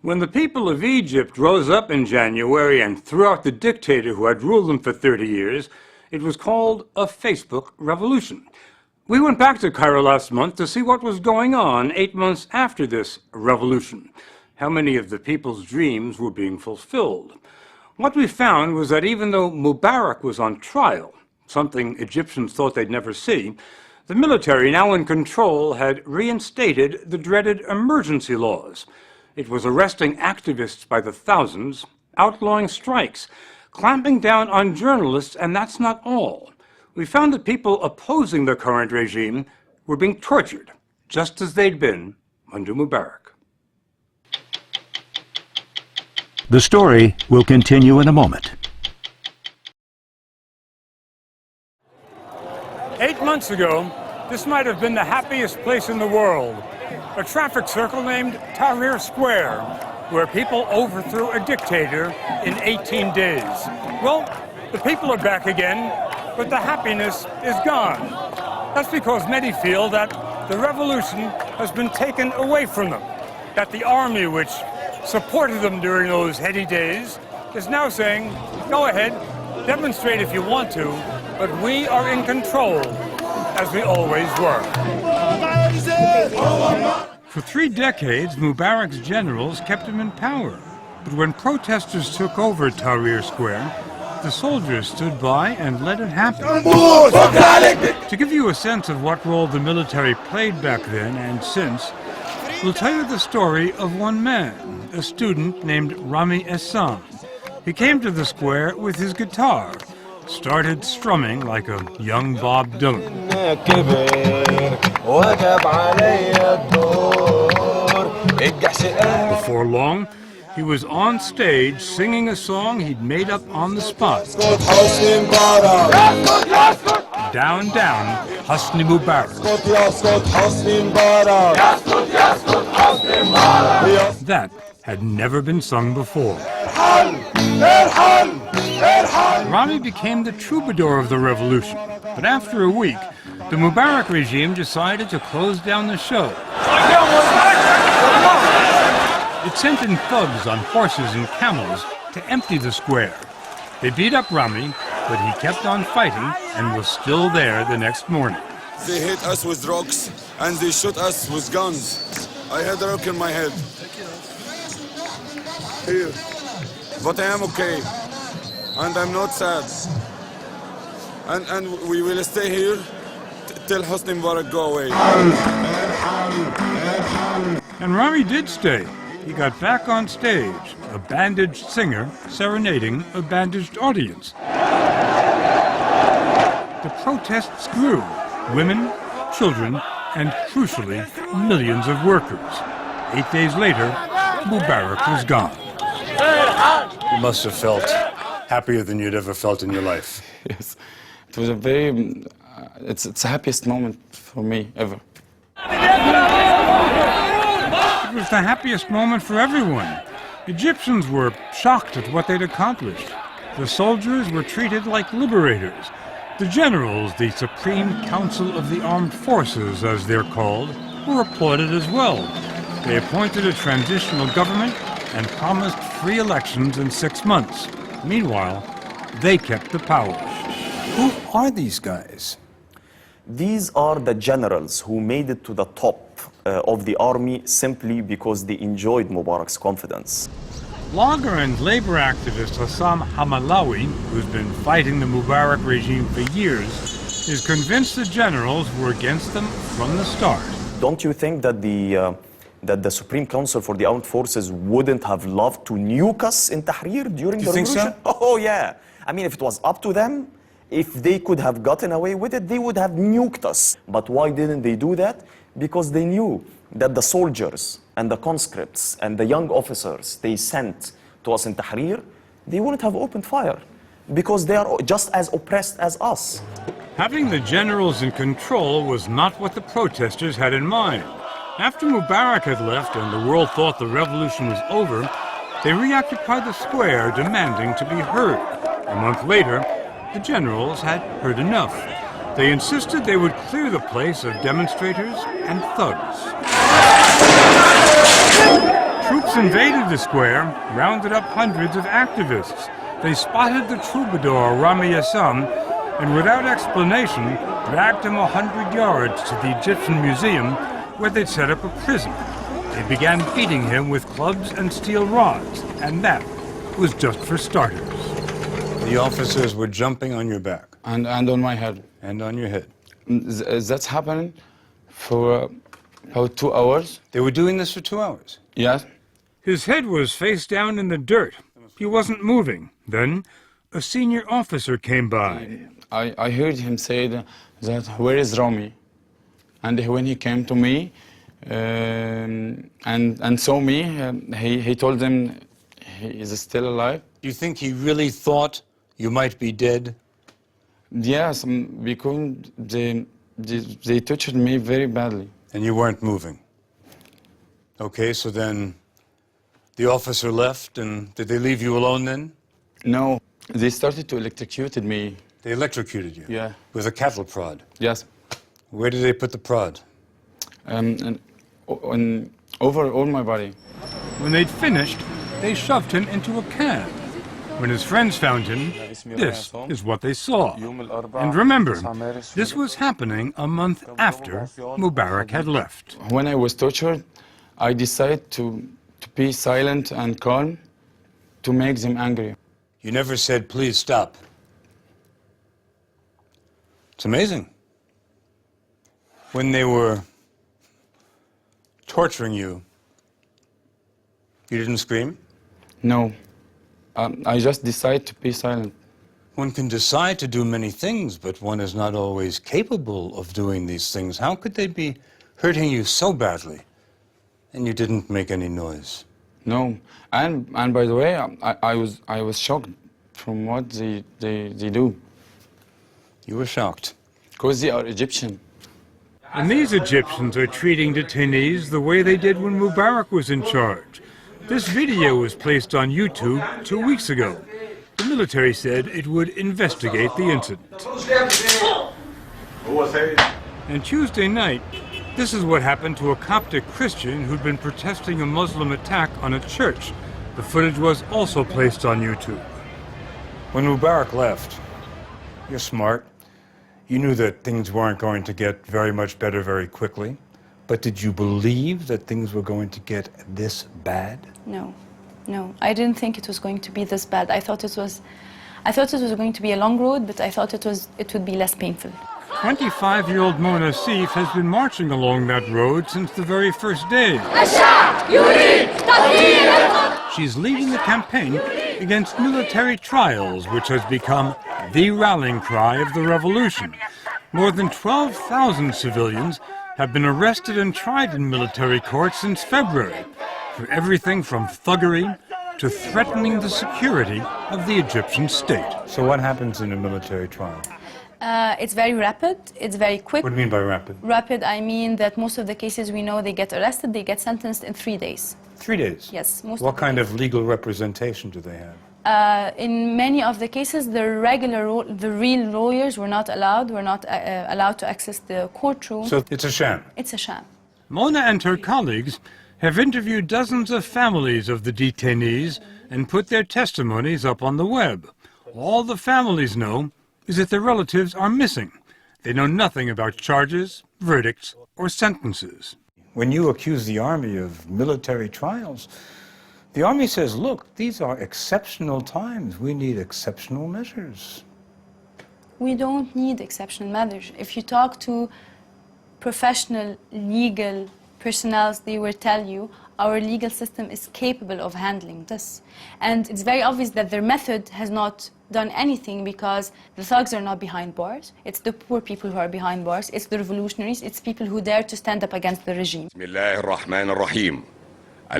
When the people of Egypt rose up in January and threw out the dictator who had ruled them for 30 years, it was called a Facebook revolution. We went back to Cairo last month to see what was going on 8 months after this revolution. How many of the people's dreams were being fulfilled? What we found was that even though Mubarak was on trial, something Egyptians thought they'd never see, the military, now in control, had reinstated the dreaded emergency laws. It was arresting activists by the thousands, outlawing strikes, clamping down on journalists, and that's not all. We found that people opposing the current regime were being tortured, just as they'd been under Mubarak. The story will continue in a moment. 8 months ago, this might have been the happiest place in the world. A traffic circle named Tahrir Square, where people overthrew a dictator in 18 days. Well, the people are back again, but the happiness is gone. That's because many feel that the revolution has been taken away from them, that the army which supported them during those heady days is now saying, go ahead, demonstrate if you want to, but we are in control, as we always were. For 3 decades, Mubarak's generals kept him in power. But when protesters took over Tahrir Square, the soldiers stood by and let it happen. To give you a sense of what role the military played back then and since, we'll tell you the story of one man, a student named Rami Essam. He came to the square with his guitar, started strumming like a young Bob Dylan. Before long, he was on stage singing a song he'd made up on the spot. Down, down, Hosni Mubarak. That had never been sung before. Rami became the troubadour of the revolution, but after a week, the Mubarak regime decided to close down the show. It sent in thugs on horses and camels to empty the square. They beat up Rami, but he kept on fighting and was still there the next morning. They hit us with rocks and they shot us with guns. I had a rock in my head. Here. But I am okay. And I'm not sad. And we will stay here till Hosni Mubarak go away. And Rami did stay. He got back on stage, a bandaged singer serenading a bandaged audience. The protests grew. Women, children, and crucially, millions of workers. 8 days later, Mubarak was gone. You must have felt happier than you'd ever felt in your life. Yes, it was a very, it's the happiest moment for me ever. It was the happiest moment for everyone. Egyptians were shocked at what they'd accomplished. The soldiers were treated like liberators. The generals, the Supreme Council of the Armed Forces, as they're called, were applauded as well. They appointed a transitional government and promised free elections in 6 months. Meanwhile, they kept the power. Who are these guys? These are the generals who made it to the top of the army simply because they enjoyed Mubarak's confidence. Blogger and labor activist Hassam Hamalawi, who's been fighting the Mubarak regime for years, is convinced the generals were against them from the start. Don't you think that the Supreme Council for the Armed Forces wouldn't have loved to nuke us in Tahrir during the revolution? Think so? Oh yeah. I mean, if it was up to them, if they could have gotten away with it, they would have nuked us. But why didn't they do that? Because they knew that the soldiers and the conscripts and the young officers they sent to us in Tahrir, they wouldn't have opened fire because they are just as oppressed as us. Having the generals in control was not what the protesters had in mind. After Mubarak had left and the world thought the revolution was over, they reoccupied the square, demanding to be heard. A month later, the generals had heard enough. They insisted they would clear the place of demonstrators and thugs. Troops troops invaded the square, rounded up hundreds of activists. They spotted the troubadour Rami Yassam and without explanation dragged him 100 yards to the Egyptian Museum where they'd set up a prison. They began beating him with clubs and steel rods, and that was just for starters. The officers were jumping on your back. And on my head. And on your head. That's happening for about 2 hours. They were doing this for 2 hours. Yes. His head was face down in the dirt. He wasn't moving. Then a senior officer came by. I heard him say that where is Rami? And when he came to me and saw me, he told them he is still alive. Do you think he really thought you might be dead? Yes, because they touched me very badly. And you weren't moving? Okay, so then the officer left, and did they leave you alone then? No, they started to electrocute me. They electrocuted you? Yeah. With a cattle prod? Yes. Where did they put the prod? Over all my body. When they'd finished, they shoved him into a can. When his friends found him, this is what they saw. And remember, this was happening a month after Mubarak had left. When I was tortured, I decided to be silent and calm to make them angry. You never said, please stop. It's amazing. When they were torturing you, you didn't scream? No. I just decided to be silent. One can decide to do many things, but one is not always capable of doing these things. How could they be hurting you so badly and you didn't make any noise? No. And by the way, I was shocked from what they do. You were shocked. Because they are Egyptian. And these Egyptians are treating detainees the way they did when Mubarak was in charge. This video was placed on YouTube 2 weeks ago. The military said it would investigate the incident. And Tuesday night, this is what happened to a Coptic Christian who'd been protesting a Muslim attack on a church. The footage was also placed on YouTube. When Mubarak left, you're smart. You knew that things weren't going to get very much better very quickly. But did you believe that things were going to get this bad? No, no. I didn't think it was going to be this bad. I thought it was going to be a long road, but I thought it would be less painful. 25-year-old Mona Sif has been marching along that road since the very first day. She's leading the campaign against military trials, which has become the rallying cry of the revolution. More than 12,000 civilians have been arrested and tried in military courts since February for everything from thuggery to threatening the security of the Egyptian state. So what happens in a military trial? It's very rapid, it's very quick. What do you mean by rapid? Rapid, I mean that most of the cases we know, they get arrested, they get sentenced in 3 days. 3 days? Yes. What kind of legal representation do they have? In many of the cases, the real lawyers were not allowed to access the courtroom. So it's a sham? It's a sham. Mona and her colleagues have interviewed dozens of families of the detainees and put their testimonies up on the web. All the families know is that their relatives are missing. They know nothing about charges, verdicts, or sentences. When you accuse the army of military trials, the army says, look, these are exceptional times. We need exceptional measures. We don't need exceptional measures. If you talk to professional legal personnel, they will tell you our legal system is capable of handling this. And it's very obvious that their method has not done anything because the thugs are not behind bars. It's the poor people who are behind bars. It's the revolutionaries. It's people who dare to stand up against the regime.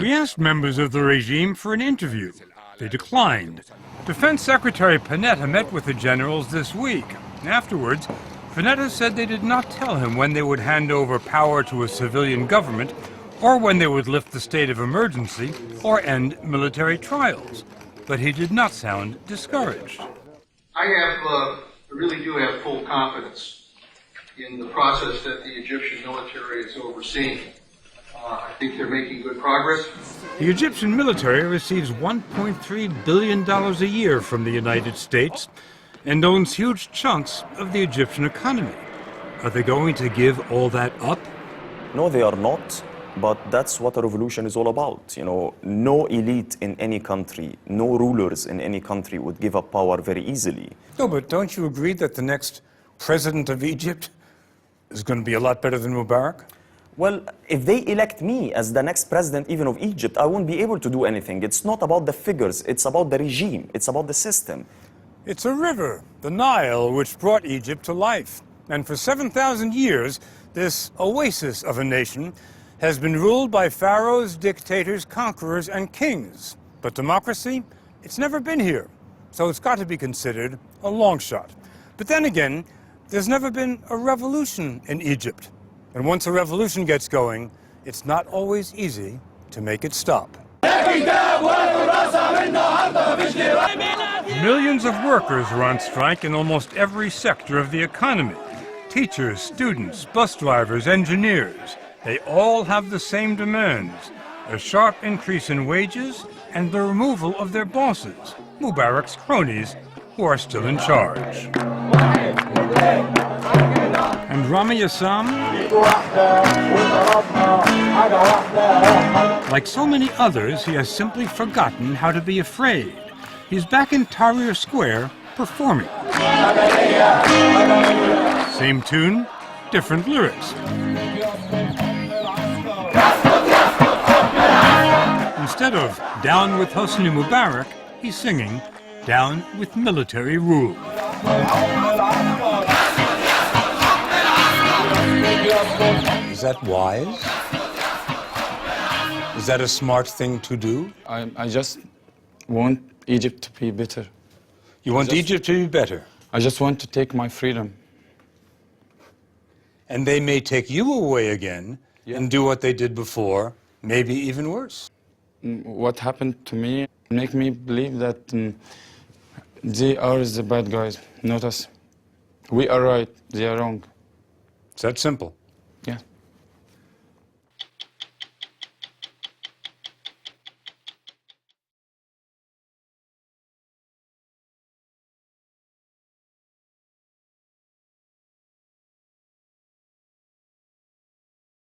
We asked members of the regime for an interview. They declined. Defense Secretary Panetta met with the generals this week. Afterwards, Panetta said they did not tell him when they would hand over power to a civilian government or when they would lift the state of emergency or end military trials. But he did not sound discouraged. I really do have full confidence in the process that the Egyptian military is overseeing. I think they're making good progress. The Egyptian military receives $1.3 billion a year from the United States and owns huge chunks of the Egyptian economy. Are they going to give all that up? No, they are not. But that's what a revolution is all about. You know, no elite in any country, no rulers in any country would give up power very easily. No, but don't you agree that the next president of Egypt is going to be a lot better than Mubarak? Well, if they elect me as the next president even of Egypt, I won't be able to do anything. It's not about the figures, it's about the regime, it's about the system. It's a river, the Nile, which brought Egypt to life. And for 7,000 years, this oasis of a nation has been ruled by pharaohs, dictators, conquerors, and kings. But democracy, it's never been here. So it's got to be considered a long shot. But then again, there's never been a revolution in Egypt. And once a revolution gets going, it's not always easy to make it stop. Millions of workers are on strike in almost every sector of the economy. Teachers, students, bus drivers, engineers. They all have the same demands: a sharp increase in wages and the removal of their bosses, Mubarak's cronies, who are still in charge. And Rami Yassam, like so many others, he has simply forgotten how to be afraid. He's back in Tahrir Square performing. Same tune, different lyrics. Instead of "Down with Hosni Mubarak," he's singing "Down with Military Rule." Is that wise? Is that a smart thing to do? I just want Egypt to be better. You want Egypt to be better, I just want to take my freedom. and they may take you away again and do what they did before, maybe even worse. What happened to me make me believe that they are the bad guys, not us. We are right, they are wrong. It's that simple.